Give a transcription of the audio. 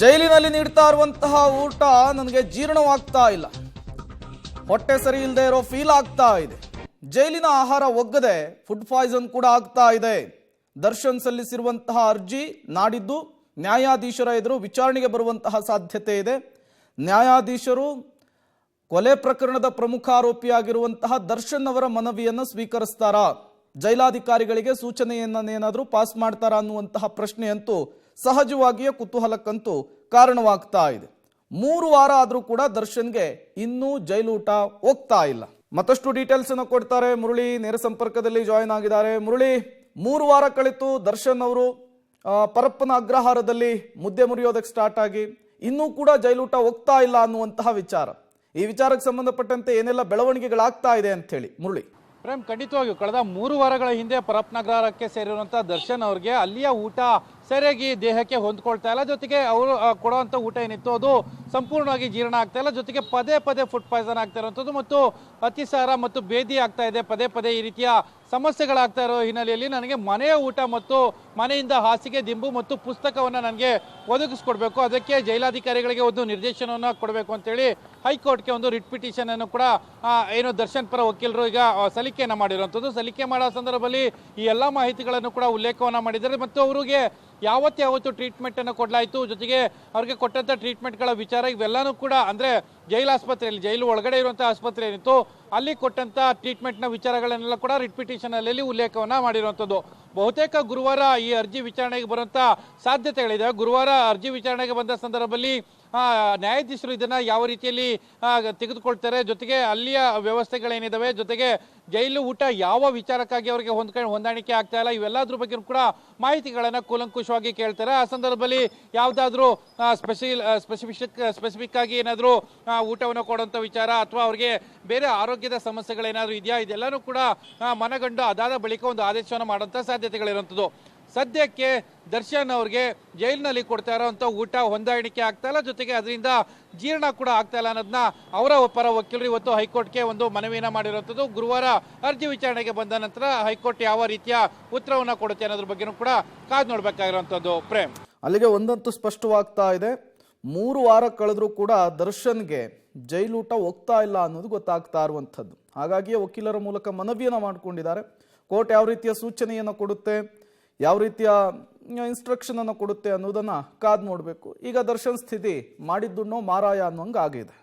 ಜೈಲಿನಲ್ಲಿ ನೀಡ್ತಾ ಇರುವಂತಹ ಊಟ ನನಗೆ ಜೀರ್ಣವಾಗ್ತಾ ಇಲ್ಲ. ಹೊಟ್ಟೆ ಸರಿ ಇಲ್ಲದೆ ಇರೋ ಫೀಲ್ ಆಗ್ತಾ ಇದೆ. ಜೈಲಿನ ಆಹಾರ ಒಗ್ಗದೆ ಫುಡ್ ಪಾಯ್ಸನ್ ಕೂಡ ಆಗ್ತಾ ಇದೆ. ದರ್ಶನ್ ಸಲ್ಲಿಸಿರುವಂತಹ ಅರ್ಜಿ ನಾಡಿದ್ದು ನ್ಯಾಯಾಧೀಶರ ಎದುರು ವಿಚಾರಣೆಗೆ ಬರುವಂತಹ ಸಾಧ್ಯತೆ ಇದೆ. ನ್ಯಾಯಾಧೀಶರು ಕೊಲೆ ಪ್ರಕರಣದ ಪ್ರಮುಖ ಆರೋಪಿಯಾಗಿರುವಂತಹ ದರ್ಶನ್ ಅವರ ಮನವಿಯನ್ನು ಸ್ವೀಕರಿಸ್ತಾರಾ, ಜೈಲಾಧಿಕಾರಿಗಳಿಗೆ ಸೂಚನೆಯನ್ನೇನಾದರೂ ಪಾಸ್ ಮಾಡ್ತಾರಾ ಅನ್ನುವಂತಹ ಪ್ರಶ್ನೆಯಂತೂ ಸಹಜವಾಗಿಯೇ ಕುತೂಹಲಕ್ಕಂತೂ ಕಾರಣವಾಗ್ತಾ ಇದೆ. 3 ವಾರ ಆದರೂ ಕೂಡ ದರ್ಶನ್ಗೆ ಇನ್ನೂ ಜೈಲೂಟ ಹೋಗ್ತಾ ಇಲ್ಲ. ಮತ್ತಷ್ಟು ಡೀಟೇಲ್ಸ್ ಅನ್ನು ಕೊಡ್ತಾರೆ ಮುರಳಿ, ನೇರ ಸಂಪರ್ಕದಲ್ಲಿ ಜಾಯಿನ್ ಆಗಿದ್ದಾರೆ. ಮುರಳಿ, 3 ವಾರ ಕಳಿತು ದರ್ಶನ್ ಅವರು ಪರಪ್ಪನ ಅಗ್ರಹಾರದಲ್ಲಿ ಮುದ್ದೆ ಮುರಿಯೋದಕ್ಕೆ ಸ್ಟಾರ್ಟ್ ಆಗಿ ಇನ್ನೂ ಕೂಡ ಜೈಲೂಟ ಹೋಗ್ತಾ ಇಲ್ಲ ಅನ್ನುವಂತಹ ವಿಚಾರ. ಈ ವಿಚಾರಕ್ಕೆ ಸಂಬಂಧಪಟ್ಟಂತೆ ಏನೆಲ್ಲ ಬೆಳವಣಿಗೆಗಳಾಗ್ತಾ ಇದೆ ಅಂತ ಹೇಳಿ ಮುರಳಿ. ಪ್ರೇಮ್, ಖಂಡಿತವಾಗಿಯೂ ಕಳೆದ 3 ವಾರಗಳ ಹಿಂದೆ ಪರಪ್ಪನಗರಕ್ಕೆ ಸೇರಿರುವಂತಹ ದರ್ಶನ್ ಅವ್ರಿಗೆ ಅಲ್ಲಿಯ ಊಟ ಸರಿಯಾಗಿ ದೇಹಕ್ಕೆ ಹೊಂದ್ಕೊಳ್ತಾ ಇಲ್ಲ. ಜೊತೆಗೆ ಅವರು ಕೊಡುವಂಥ ಊಟ ಏನಿತ್ತು ಅದು ಸಂಪೂರ್ಣವಾಗಿ ಜೀರ್ಣ ಆಗ್ತಾ ಇಲ್ಲ. ಜೊತೆಗೆ ಪದೇ ಪದೇ ಫುಡ್ ಪಾಯ್ಸನ್ ಆಗ್ತಾ ಇರುವಂಥದ್ದು ಮತ್ತು ಅತಿಸಾರ ಮತ್ತು ಬೇದಿ ಆಗ್ತಾ ಇದೆ. ಪದೇ ಪದೇ ಈ ರೀತಿಯ ಸಮಸ್ಯೆಗಳಾಗ್ತಾ ಇರೋ ಹಿನ್ನೆಲೆಯಲ್ಲಿ ನನಗೆ ಮನೆಯ ಊಟ ಮತ್ತು ಮನೆಯಿಂದ ಹಾಸಿಗೆ ದಿಂಬು ಮತ್ತು ಪುಸ್ತಕವನ್ನು ನನಗೆ ಒದಗಿಸ್ಕೊಡ್ಬೇಕು, ಅದಕ್ಕೆ ಜೈಲಾಧಿಕಾರಿಗಳಿಗೆ ಒಂದು ನಿರ್ದೇಶನವನ್ನು ಕೊಡಬೇಕು ಅಂತೇಳಿ ಹೈಕೋರ್ಟ್ಗೆ ಒಂದು ರಿಟ್ ಪಿಟಿಷನ್ ಅನ್ನು ಕೂಡ ಏನು ದರ್ಶನ್ ಪರ ವಕೀಲರು ಈಗ ಸಲ್ಲಿಕೆಯನ್ನು ಮಾಡಿರುವಂಥದ್ದು. ಸಲ್ಲಿಕೆ ಮಾಡೋ ಸಂದರ್ಭದಲ್ಲಿ ಈ ಎಲ್ಲ ಮಾಹಿತಿಗಳನ್ನು ಕೂಡ ಉಲ್ಲೇಖವನ್ನು ಮಾಡಿದ್ದಾರೆ ಮತ್ತು ಅವರಿಗೆ ಯಾವತ್ತು ಟ್ರೀಟ್ಮೆಂಟ್ ಅನ್ನು ಕೊಡಲಾಯಿತು, ಜೊತೆಗೆ ಅವ್ರಿಗೆ ಕೊಟ್ಟಂತ ಟ್ರೀಟ್ಮೆಂಟ್ಗಳ ವಿಚಾರ ಇವೆಲ್ಲನೂ ಕೂಡ ಅಂದ್ರೆ ಜೈಲು ಆಸ್ಪತ್ರೆಯಲ್ಲಿ, ಜೈಲು ಒಳಗಡೆ ಇರುವಂತಹ ಆಸ್ಪತ್ರೆ ಏನಿತ್ತು ಅಲ್ಲಿ ಕೊಟ್ಟಂತ ಟ್ರೀಟ್ಮೆಂಟ್ನ ವಿಚಾರಗಳನ್ನೆಲ್ಲ ಕೂಡ ರಿಟ್ ಪಿಟಿಷನ್ ಅಲ್ಲಿ ಉಲ್ಲೇಖವನ್ನ ಮಾಡಿರುವಂಥದ್ದು. ಬಹುತೇಕ ಗುರುವಾರ ಈ ಅರ್ಜಿ ವಿಚಾರಣೆಗೆ ಬರುವಂತ ಸಾಧ್ಯತೆಗಳಿದೆ. ಗುರುವಾರ ಅರ್ಜಿ ವಿಚಾರಣೆಗೆ ಬಂದ ಸಂದರ್ಭದಲ್ಲಿ ನ್ಯಾಯಾಧೀಶರು ಇದನ್ನ ಯಾವ ರೀತಿಯಲ್ಲಿ ತೆಗೆದುಕೊಳ್ತಾರೆ, ಜೊತೆಗೆ ಅಲ್ಲಿಯ ವ್ಯವಸ್ಥೆಗಳೇನಿದಾವೆ, ಜೊತೆಗೆ ಜೈಲು ಊಟ ಯಾವ ವಿಚಾರಕ್ಕಾಗಿ ಅವರಿಗೆ ಹೊಂದಾಣಿಕೆ ಆಗ್ತಾ ಇಲ್ಲ, ಇವೆಲ್ಲದ್ರ ಬಗ್ಗೆ ಕೂಡ ಮಾಹಿತಿಗಳನ್ನ ಕೂಲಂಕುಷವಾಗಿ ಕೇಳ್ತಾರೆ. ಆ ಸಂದರ್ಭದಲ್ಲಿ ಯಾವುದಾದ್ರೂ ಸ್ಪೆಸಿಫಿಕ್ ಆಗಿ ಏನಾದರೂ ಊಟವನ್ನು ಕೊಡುವಂತ ವಿಚಾರ ಅಥವಾ ಅವ್ರಿಗೆ ಬೇರೆ ಆರೋಗ್ಯದ ಸಮಸ್ಯೆಗಳೇನಾದ್ರೂ ಇದೆಯಾ, ಇದೆಲ್ಲನೂ ಕೂಡ ಮನಗಂಡು ಅದಾದ ಬಳಿಕ ಒಂದು ಆದೇಶವನ್ನು ಮಾಡುವಂತ ಸಾಧ್ಯತೆಗಳಿರುವಂಥದ್ದು. ಸದ್ಯಕ್ಕೆ ದರ್ಶನ್ ಅವ್ರಿಗೆ ಜೈಲಿನಲ್ಲಿ ಕೊಡ್ತಾ ಇರೋಂಥ ಊಟ ಹೊಂದಾಣಿಕೆ ಆಗ್ತಾ ಇಲ್ಲ, ಜೊತೆಗೆ ಅದರಿಂದ ಜೀರ್ಣ ಕೂಡ ಆಗ್ತಾ ಇಲ್ಲ ಅನ್ನೋದನ್ನ ಅವರ ಪರ ವಕೀಲರು ಇವತ್ತು ಹೈಕೋರ್ಟ್ಗೆ ಒಂದು ಮನವಿಯನ್ನ ಮಾಡಿರುವಂಥದ್ದು. ಗುರುವಾರ ಅರ್ಜಿ ವಿಚಾರಣೆಗೆ ಬಂದ ನಂತರ ಹೈಕೋರ್ಟ್ ಯಾವ ರೀತಿಯ ಉತ್ತರವನ್ನ ಕೊಡುತ್ತೆ ಅನ್ನೋದ್ರ ಬಗ್ಗೆನೂ ಕೂಡ ಕಾದು ನೋಡ್ಬೇಕಾಗಿರುವಂಥದ್ದು. ಪ್ರೇಮ್, ಅಲ್ಲಿಗೆ ಒಂದಂತೂ ಸ್ಪಷ್ಟವಾಗ್ತಾ ಇದೆ, 3 ವಾರ ಕಳೆದ್ರೂ ಕೂಡ ದರ್ಶನ್ಗೆ ಜೈಲೂಟ ಹೋಗ್ತಾ ಇಲ್ಲ ಅನ್ನೋದು ಗೊತ್ತಾಗ್ತಾ ಇರುವಂಥದ್ದು. ಹಾಗಾಗಿಯೇ ವಕೀಲರ ಮೂಲಕ ಮನವಿಯನ್ನು ಮಾಡಿಕೊಂಡಿದ್ದಾರೆ. ಕೋರ್ಟ್ ಯಾವ ರೀತಿಯ ಸೂಚನೆಯನ್ನು ಕೊಡುತ್ತೆ, ಯಾವ ರೀತಿಯ ಇನ್ಸ್ಟ್ರಕ್ಷನ್ ಅನ್ನು ಕೊಡುತ್ತೆ ಅನ್ನೋದನ್ನ ಕಾದು ನೋಡಬೇಕು. ಈಗ ದರ್ಶನ್ ಸ್ಥಿತಿ ಮಾಡಿದ್ದುಣ್ಣೋ ಮಾರಾಯ ಅನ್ನೋಂಗೆ ಆಗಿದೆ.